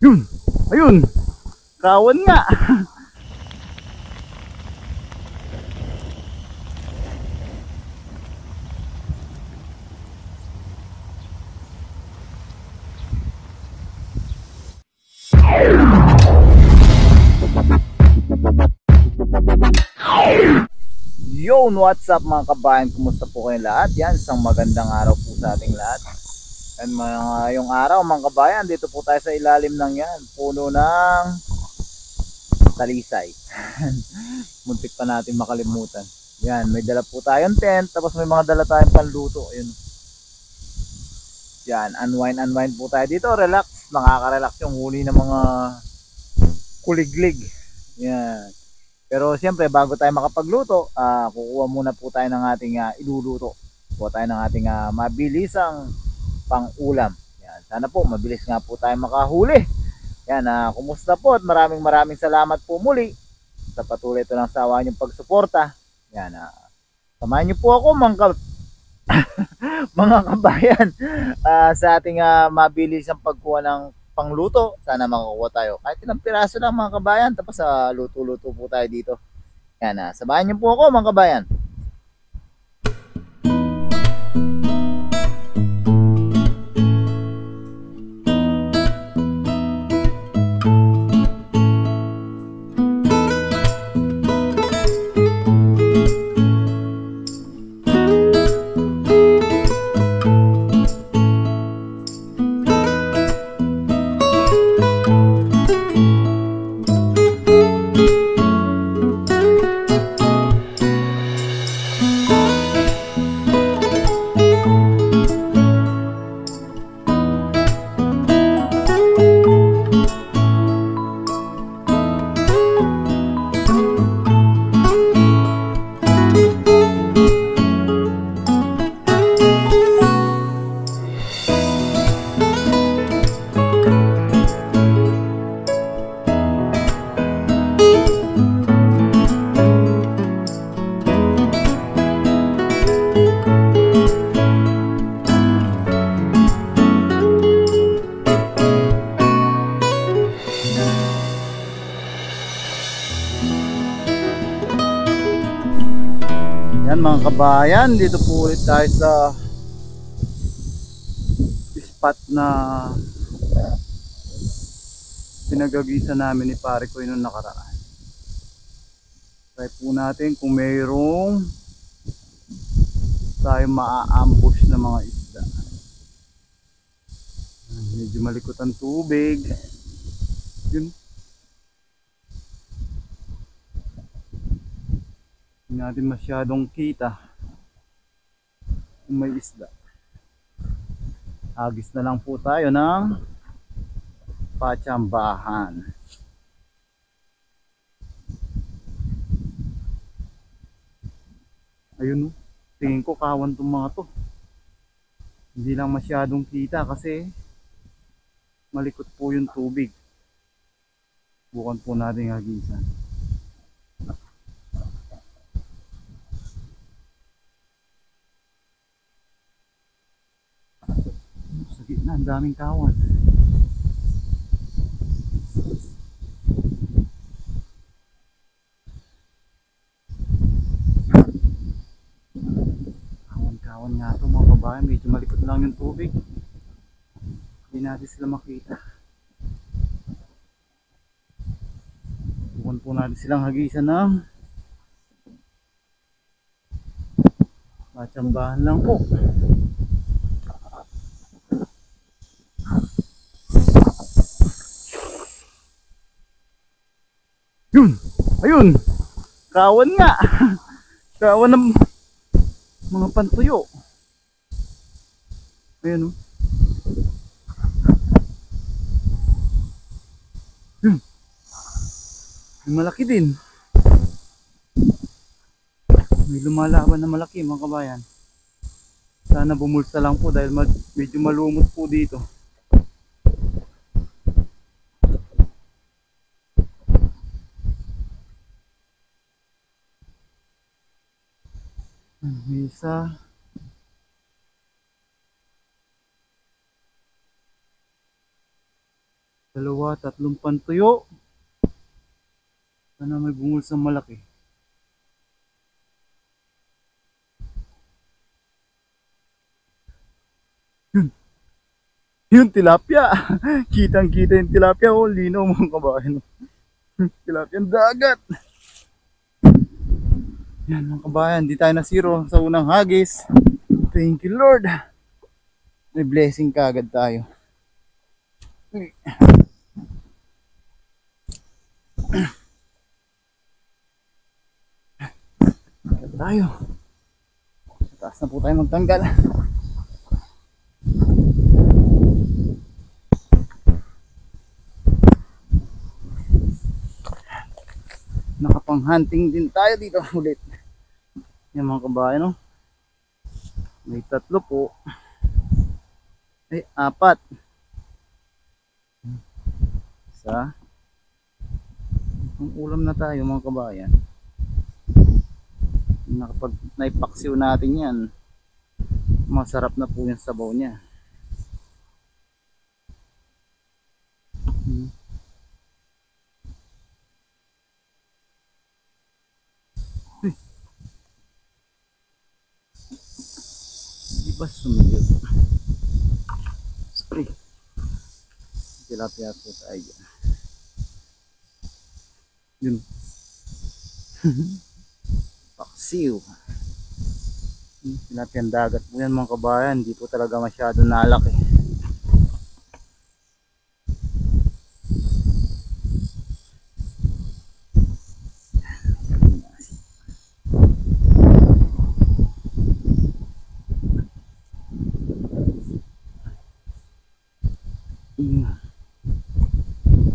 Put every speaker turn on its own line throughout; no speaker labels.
Yun! Ayun! Kawan nga! Yo, what's up mga kabayan? Kumusta po kayong lahat? Yan, isang magandang araw po sa ating lahat. And yung araw mga kabayan, dito po tayo sa ilalim ng yan, puno ng talisay. Muntik pa natin makalimutan. Yan, may dala po tayong tent, tapos may mga dala tayong panluto. Ayun. Yan, unwind po tayo dito, relax. Nakaka-relax yung huli ng mga kuliglig. Yan. Pero siyempre bago tayo makapagluto, kukuha muna po tayo ng ating iluluto. Kuha tayo ng ating mabilisang pang-ulam. Yan. Sana po mabilis nga po tayo makahuli. Yan, kumusta po at maraming salamat po muli sa patuloy ito ng sawa niyong pagsuporta. Yan, samahan niyo po ako mga kabayan sa ating mabilisang pagkuha ng pangluto. Sana makakuha tayo kahit ilang piraso lang mga kabayan, tapos luto-luto po tayo dito. Yan, samahan niyo po ako mga kabayan. Yan mga kabayan, dito po ulit tayo sa spot na pinagagisa namin ni pare ko nung nakaraan. Try po natin kung mayroong tayo maa-ambush na mga isda. Medyo malikot ang tubig. Yun. Hindi natin masyadong kita kung may isda. Agis na lang po tayo ng patsambahan. Ayun, tingin ko kawan itong mga to. Hindi lang masyadong kita kasi malikot po yung tubig. Bukan po natin hagisan. Sa gitna, ang daming kawan. Kawan nga ito mga kabayan, medyo malikot lang yung tubig. Hindi natin sila makita. Bukan po natin silang hagisan ng patsambahan lang po. Yun! Ayun! Kawan nga! Kawan ng mga pantuyo. Ayun, oh. Yun! May malaki din. May lumalaban na malaki mga kabayan. Sana bumulsa lang po dahil medyo malumot po dito. May isa.
Dalawa, tatlong pantuyo. Sana may bungol sa malaki. Yung tilapia. Kitang kita yung tilapia. Oh, linaw mga kabayan. Tilapia ang dagat. Yan mga kabayan, di tayo na zero sa unang hagis. Thank you Lord. May blessing kagad tayo. Kagad tayo. Sa taas na po tayo magtanggal. Nakapang-hunting din tayo dito ulit. Yan mga kabayan, no? May tatlo po. Ay, apat. Isa. Ang ulam na tayo mga kabayan. Nakapag naipaksiw natin yan, masarap na po yung sabaw niya. Di ba sumigil? Sorry. Tilapia po tayo. Yun. Paksiw. Tilapia dagat po yan mga kabayan. Hindi po talaga masyado nalaki.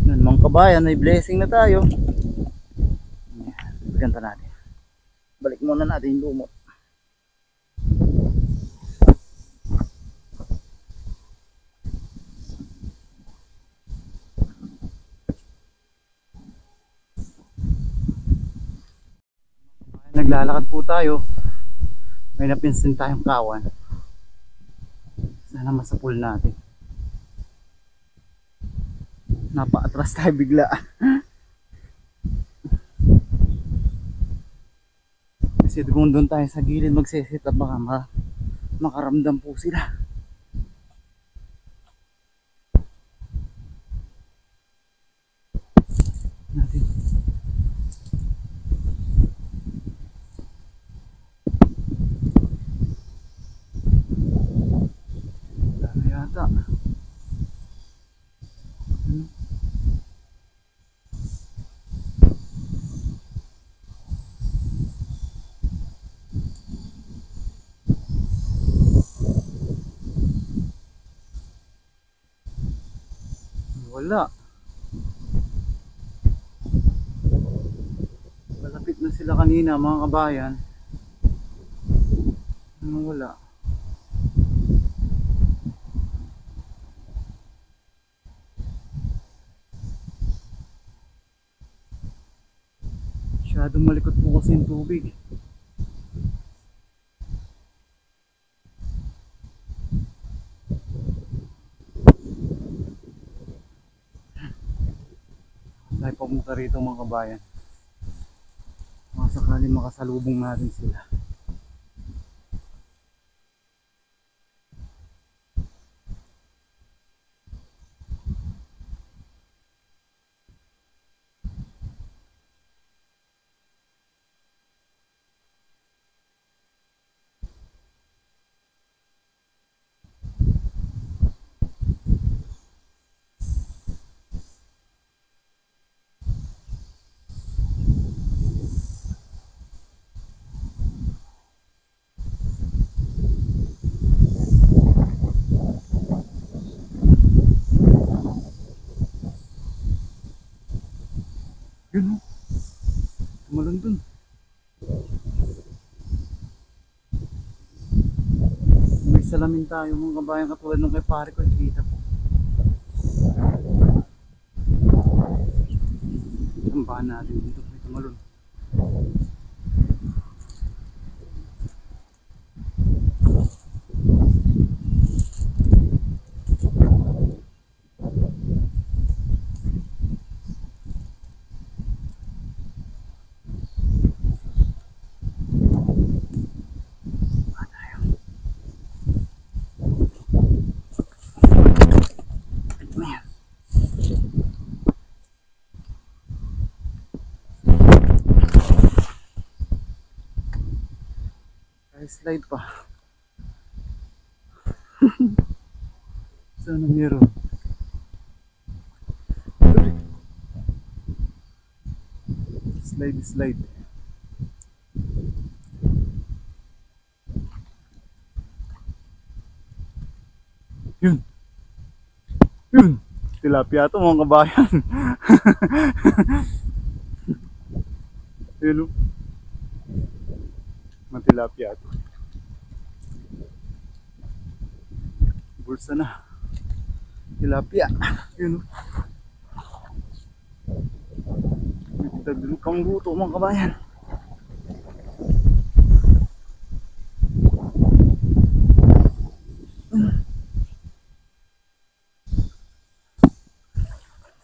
Yan mga kabayan, may blessing na tayo. Ganda natin. Balik muna natin yung lumot. Naglalakad po tayo. May napinsin tayong kawan. Sana masapul natin. Napa-atras tayo bigla. Kasi kung doon tayo sa gilid magsisit up, baka makaramdam po sila. Natin. Dami yata. Wala. Malapit na sila kanina mga kabayan. Ano wala? Masyadong malikot po kasi yung tubig. Dahil pumunta rito mga kabayan. Mga sakaling makasalubong natin sila. Yun o. Tumalon dun. May salamin tayo mga kabayan katulad nung kay pare ko. Kita po. Sambahan natin dito. May tumalon. Naka-slide pa. Sana meron. Slide, slide. Yun. Yun. Tilapia to mga kabayan. Yun o. Mga tilapia to. Bulsa na. Tilapia. Yun o. Nagdagdag pang luto mga kabayan.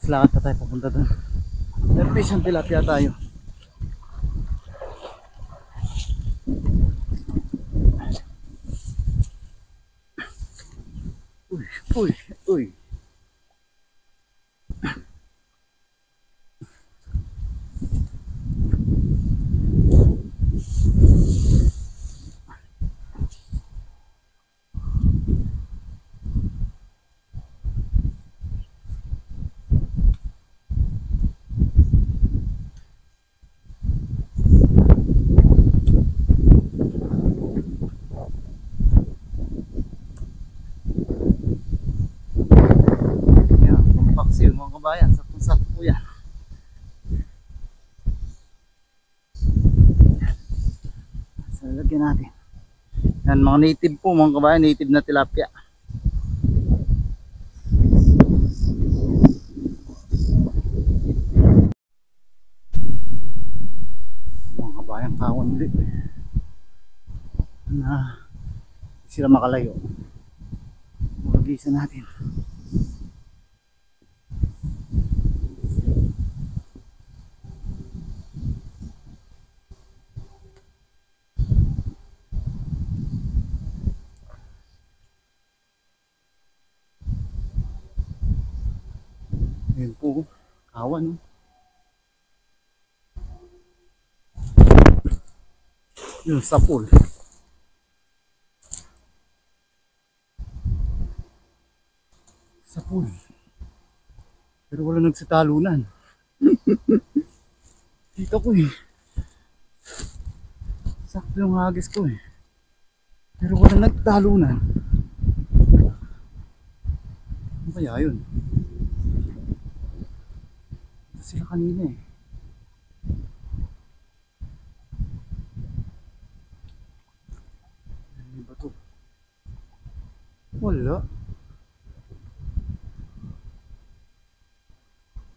Lakad pa tayo papunta doon. Pero isang tilapia tayo. Uy, uy, uy. Paksiw mga kabayan, sakto-sakto po yan. So, lagyan natin. Yan, mga native po mga kabayan, native na tilapia. Mga kabayan, kawan ulit. Na sila makalayo. Magisa natin. Ayan po, kawan. Yun, sa pool. Sa pool. Pero wala nagsitalunan. Kita ko eh. Sakto yung hagis ko eh. Pero wala nagtalunan. Ano kaya yun? Sila kanina eh. Ano ba to? Wala.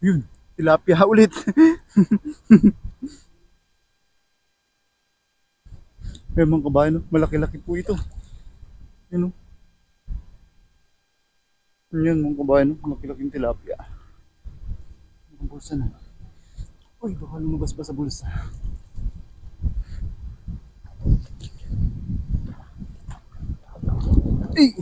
Yun, tilapia ulit. May mga kabayan, malaki-laki po ito. Yun o. Yan mga kabayan, malaki-laking tilapia. Ang bulsa na. Uy, baka lumabas pa sa bulsa. Ay!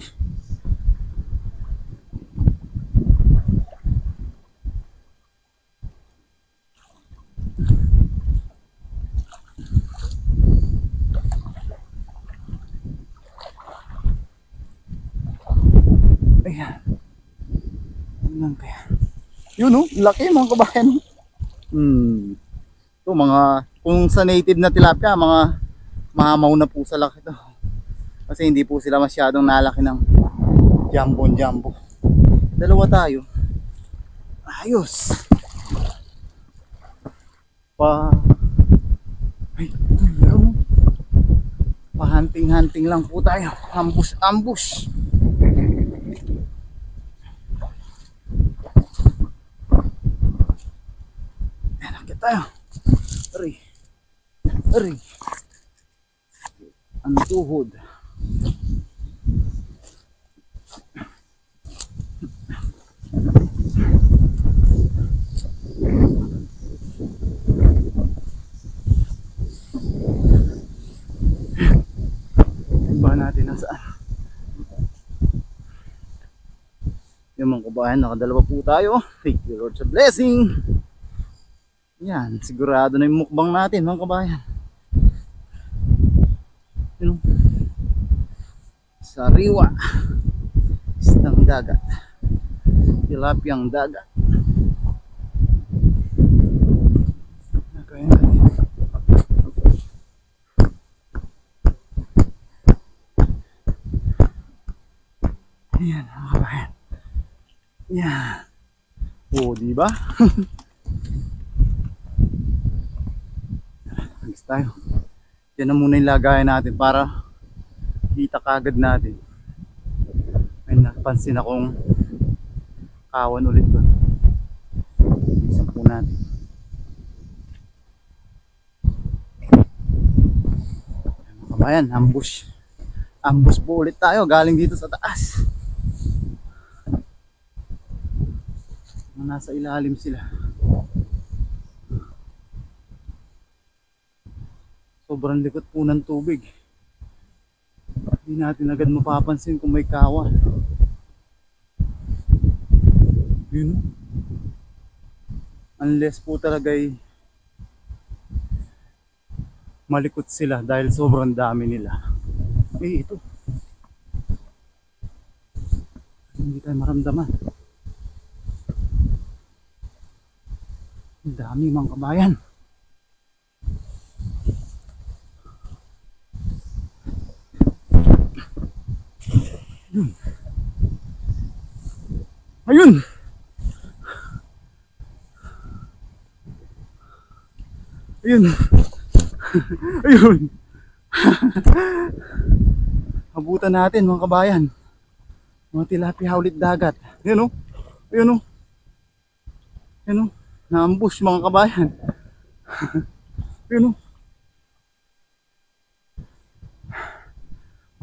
Ayan. Ano lang kaya? Yun o, laki mga kabayan. Ito mga, kung sa native na tilapia, mga mahamaw na po sa laki to. Kasi hindi po sila masyadong nalaki ng jumbo. Dalawa tayo. Ayos. Ay, meron mo. Pahanting-hanting lang po tayo. Ambush. Nakit tayo. Ari. Ang tuhod. Tingnan natin nasaan. Yung mga kabayan, nakadalawa po tayo. Thank you Lord sa blessing. Yan, sigurado na yung mukbang natin mga kabayan. You know? Sariwa. Isdang dagat. Tilapiyang dagat. Kaya natin. Ayan, mga kabayan. Ayan. O, diba? Agis tayo. Yan na muna yung lagayan natin para kita kagad natin. May napansin akong kawan ulit doon. Isang po natin. Mga kabayan, ambush. Ambush po ulit tayo galing dito sa taas. Nasa ilalim sila. Sobrang likot po ng tubig. Hindi natin agad mapapansin kung may kawan. Yun. Unless po talaga'y malikot sila dahil sobrang dami nila. Eh, ito. Hindi tayo maramdaman. Ang dami mga kabayan. Ayun! Ayun! Ayun! Abutan natin mga kabayan. Mga tilapia ulit dagat. Ayun o. Ayun o. Ayun o. Na-ambush mga kabayan. Ayun o.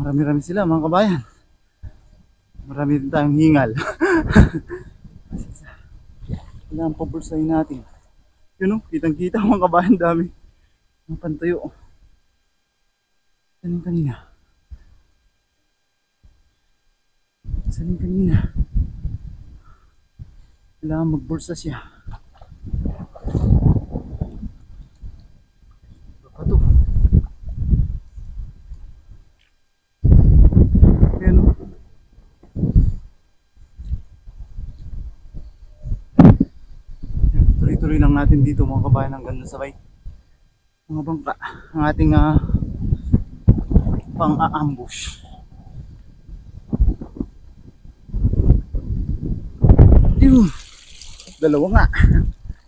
Marami-rami sila mga kabayan. Marami din tayong hingal. Kailangan pabulsahin natin. Yun o, kitang-kita mga kabayan, dami. Ang pantayo. Saan yung kanina? Saan yung kanina? Kailangan magbulsa siya. Baka to. Ayan o. Tuloy-tuloy lang natin dito mga kabayan hanggang sabay mga bangka ang ating pang-aambush. Yun, dalawa nga.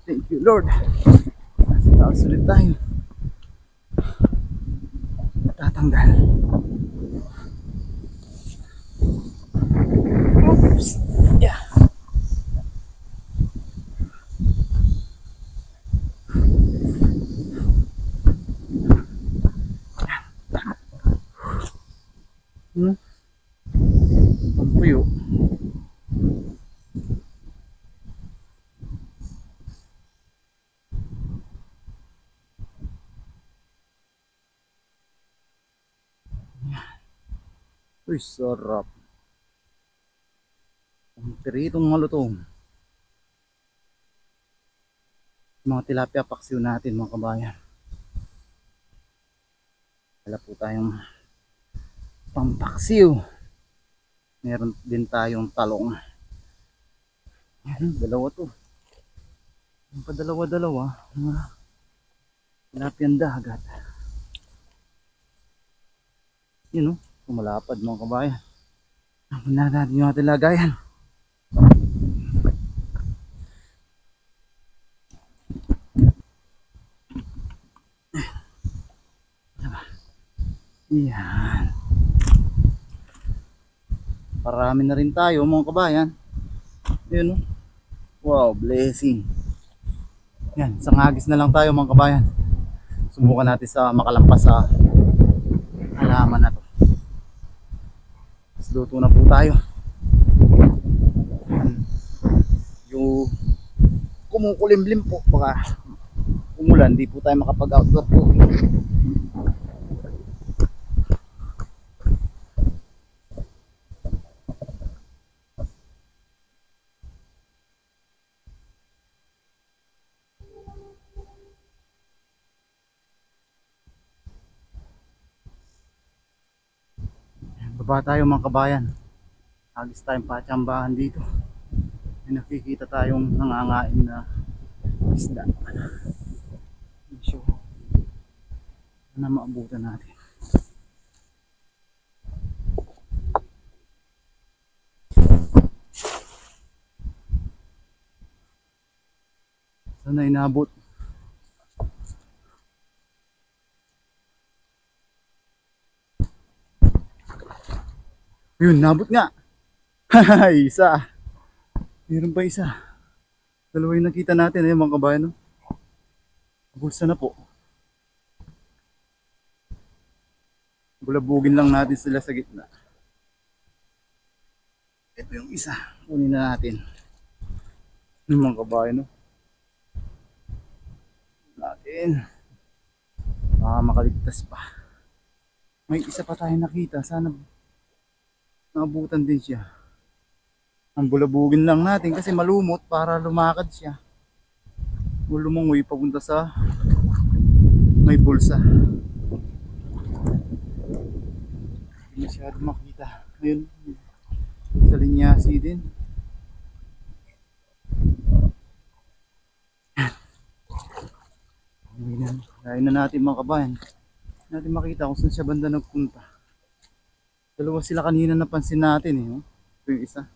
Thank you Lord. Nasa taas ulit tayo. Tatanggal. Oops. Yeah. Ang puyo. Uy, sarap. Ang piritong malutong. Mga tilapia paksiw natin mga kabayan. Wala po tayong pampaksiw. Meron din tayong talong. Yan, dalawa to. Yung padalawa-dalawa, mga tilapiang dagat. Yun o, kumalapad mga kabayan. Muna natin yung ating lagayan. Yan. Parami na rin tayo mga kabayan. Yun o. Wow, blessing. Yan, isang agis na lang tayo mga kabayan. Subukan natin sa makalampas sa halaman na to. Mas luto na po tayo. Yung kumukulimlim po, baka umulan, di po tayo makapag-outdoor po. Baba tayo mga kabayan. Agis tayong patsambahan dito. May nakikita tayong nangangain na isda. So, na maabutan natin. Sana inabot. Yun, nabot nga. Isa. Meron pa isa. Dalawa yung nakita natin eh mga kabayan. No? Bulsa na po. Bulabugin lang natin sila sa gitna. Ito yung isa. Kunin na natin. Yung mga kabayan. No? Natin. Makaligtas pa. May isa pa tayo nakita. Sana naabutan din siya. Ang bulabugin lang natin kasi malumot para lumakad siya. O lumungoy papunta sa may bulsa. Hindi masyado makita. Ayun. Sa linyasi din. Kaya na natin mga kabayan. Natin makita kung saan siya banda nagpunta. Dalawa sila kanina napansin natin eh. Ito yung isa.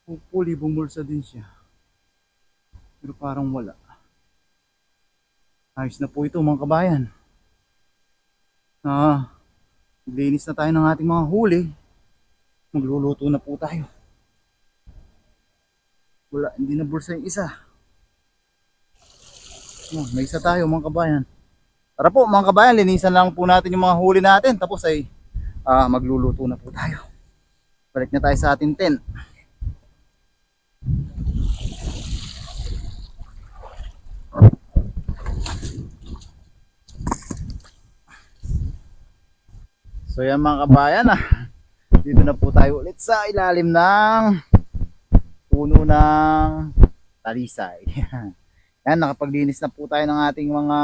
Hopefully bumulsa din siya. Pero parang wala. Ayos na po ito mga kabayan. Maglinis na tayo ng ating mga huli. Magluluto na po tayo. Wala, hindi na bulsa yung isa. May isa tayo mga kabayan. Tara po mga kabayan, linisan lang po natin yung mga huli natin. Tapos ay magluluto na po tayo. Balik na tayo sa ating tent. So yan mga kabayan dito na po tayo ulit sa ilalim ng puno ng talisay. Yan, nakapaglinis na po tayo ng ating mga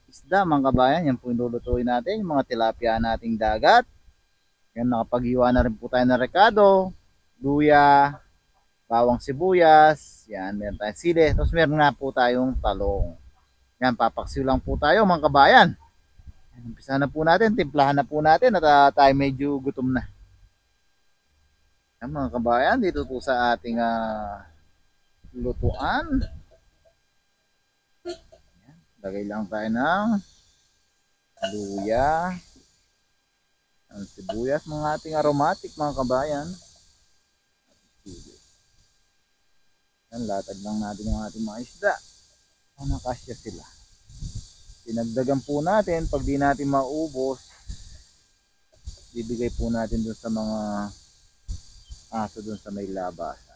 isda mga kabayan. Yan po yung lulutuin natin, yung mga tilapia nating dagat. Yan, nakapaghiwa na rin po tayo ng rekado, luya, bawang sibuyas. Yan, meron tayong sili. Tapos meron na po tayong talong. Yan, papaksiw lang po tayo mga kabayan. Umpisa na po natin, timplahan na po natin at tayo medyo gutom na. Yan mga kabayan, dito po sa ating lutuan. Yan, lagay lang tayo ng luya, ang sibuyas, mga ating aromatic mga kabayan. Yan, latag lang natin yung ating mga isda. Nakasya sila. Dinagdagan po natin, pag di natin maubos, bibigay po natin dun sa mga aso dun sa may labasan.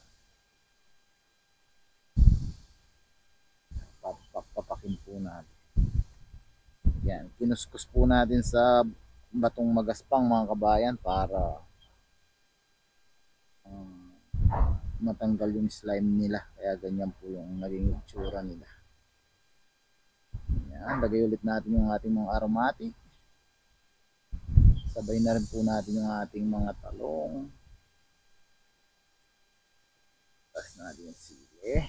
Papakin po natin. Yan, kinuskus po natin sa batong magaspang mga kabayan para matanggal yung slime nila. Kaya ganyan po yung naging itsura nila. Yan, lagay ulit natin yung ating mga aromatic. Sabay na rin po natin yung ating mga talong. Tapos natin yung sili.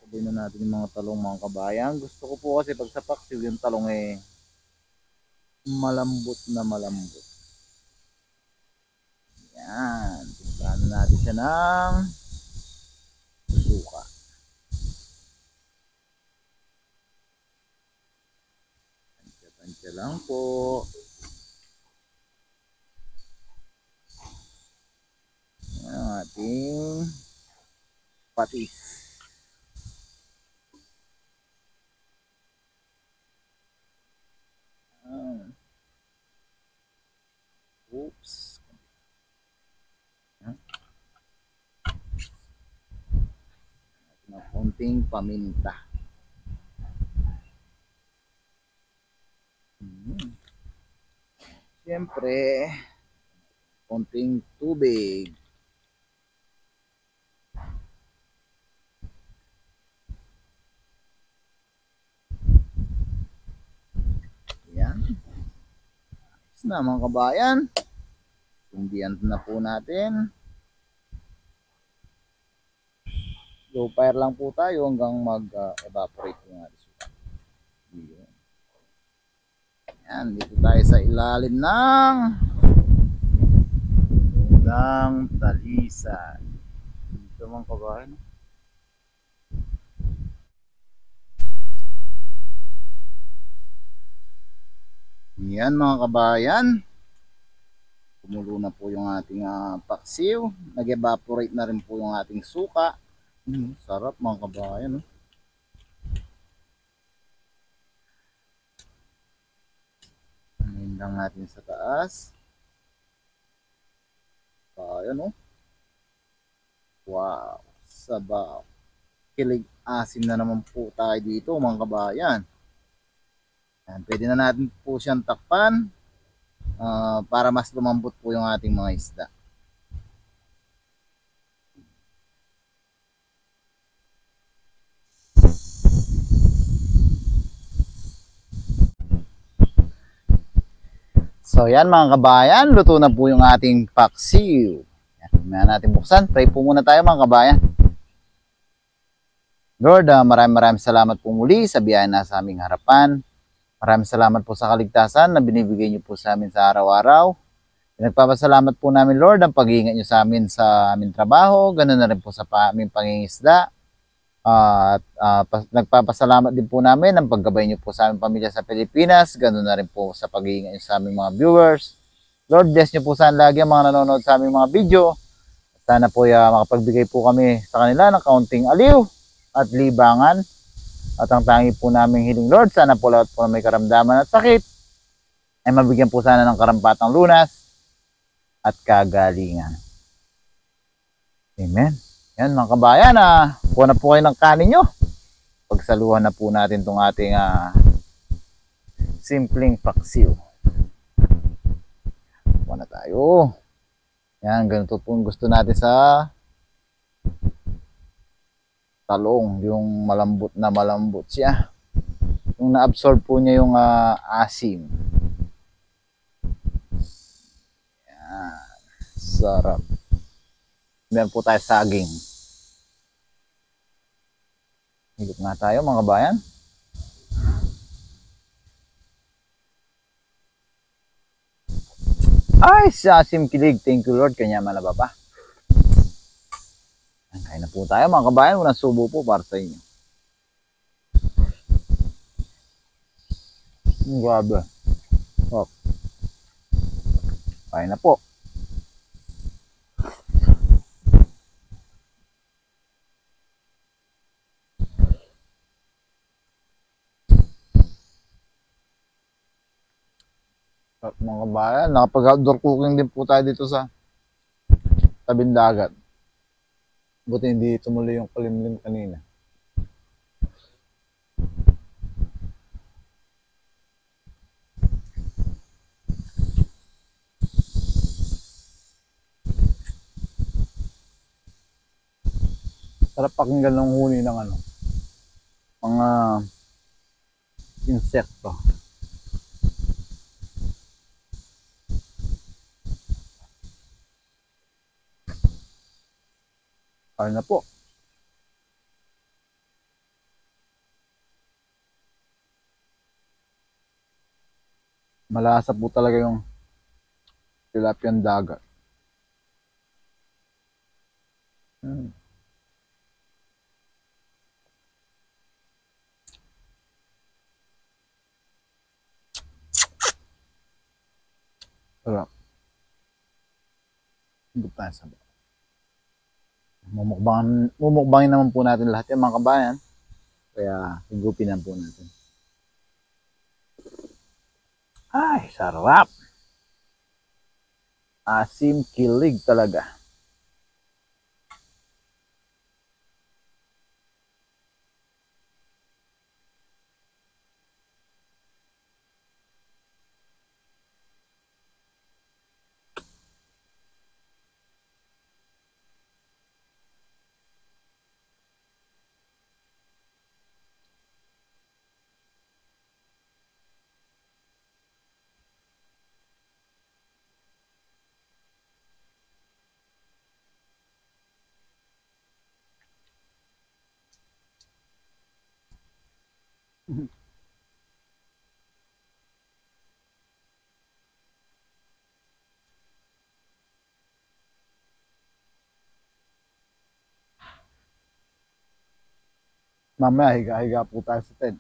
Sabay na natin yung mga talong mga kabayan. Gusto ko po kasi pag sa paksiw yung talong malambot na malambot. Yan. Timplahan na natin siya ng suka. Tansya lang po. Ang ating patis. Oops. Konting paminta. Siyempre, konting tubig. na mga kabayan. Sundian na po natin. Low fire lang po tayo hanggang mag-evaporate yung ating suka. Yan, dito tayo sa ilalim ng talisan. Dito mga kabayan. Yan mga kabayan. Kumulo na po yung ating paksiw. Nag-evaporate na rin po yung ating suka. Sarap mga kabayan. No? Anin lang natin sa taas. Ayan no. Wow. Sabaw. Kilig asim na naman po tayo dito mga kabayan. Yan, pwede na natin po siyang takpan para mas lumambot po yung ating mga isda. So yan mga kabayan, luto na po yung ating paksiw. Yan, mamaya natin buksan. Pray po muna tayo mga kabayan. Lord, maraming salamat po muli sa biyaya na sa aming harapan. Maraming salamat po sa kaligtasan na binibigay niyo po sa amin sa araw-araw. Nagpapasalamat po namin Lord ang pag-iingat niyo sa amin sa aming trabaho. Ganun na rin po sa aming pangingisda. Nagpapasalamat din po namin ang paggabay niyo po sa aming pamilya sa Pilipinas. Ganun na rin po sa pag-iingat niyo sa aming mga viewers. Lord, bless niyo po sana lagi ang mga nanonood sa aming mga video. Sana po makapagbigay po kami sa kanila ng kaunting aliw at libangan. At ang tangi po naming hiling Lord, sana po lahat po na may karamdaman at sakit ay mabigyan po sana ng karampatang lunas at kagalingan. Amen. Yan mga kabayan, kuha na po kayo ng kanin nyo. Pagsaluhan na po natin itong ating simpleng paksiw. Kuha na tayo. Yan, ganito po gusto natin sa talong, yung malambot na malambot siya. Yung na-absorb po niya yung asim. Yan. Sarap. Meron po tayo saging. Higit nga tayo mga kabayan. Ay, sa asim kilig. Thank you Lord. Kanya malababa. Kain na po tayo mga kabayan. Unang subo po para sa inyo. Grabe. Oh. Kain na po. At mga kabayan, nakapag-outdoor cooking din po tayo dito sa tabing dagat. Buti hindi tumuloy yung kalimlim kanina. Sarap pakinggan ng huni ng mga insekto. Kain na po. Malasa po talaga yung tilapia dagat. Sarap. Hindi tayo sabay. Mumukbangin naman po natin lahat yung mga kabayan. Kaya higupin na po natin. Ay, sarap. Asim kilig talaga.
Mamaya higa-higa po tayo sa tent.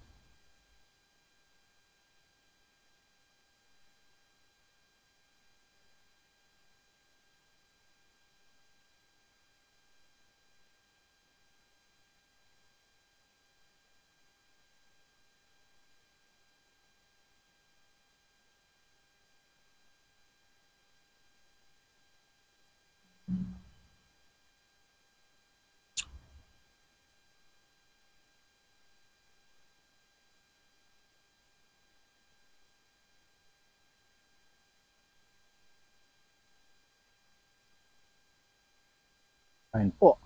Ayun po.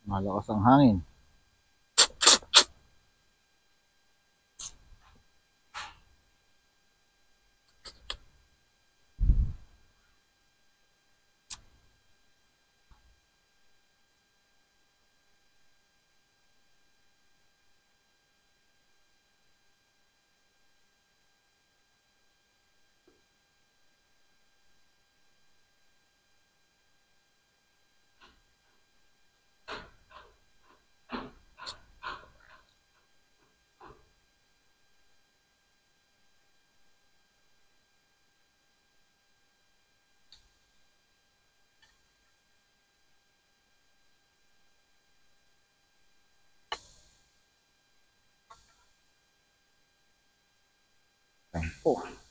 Malakas ang hangin. Ayun po.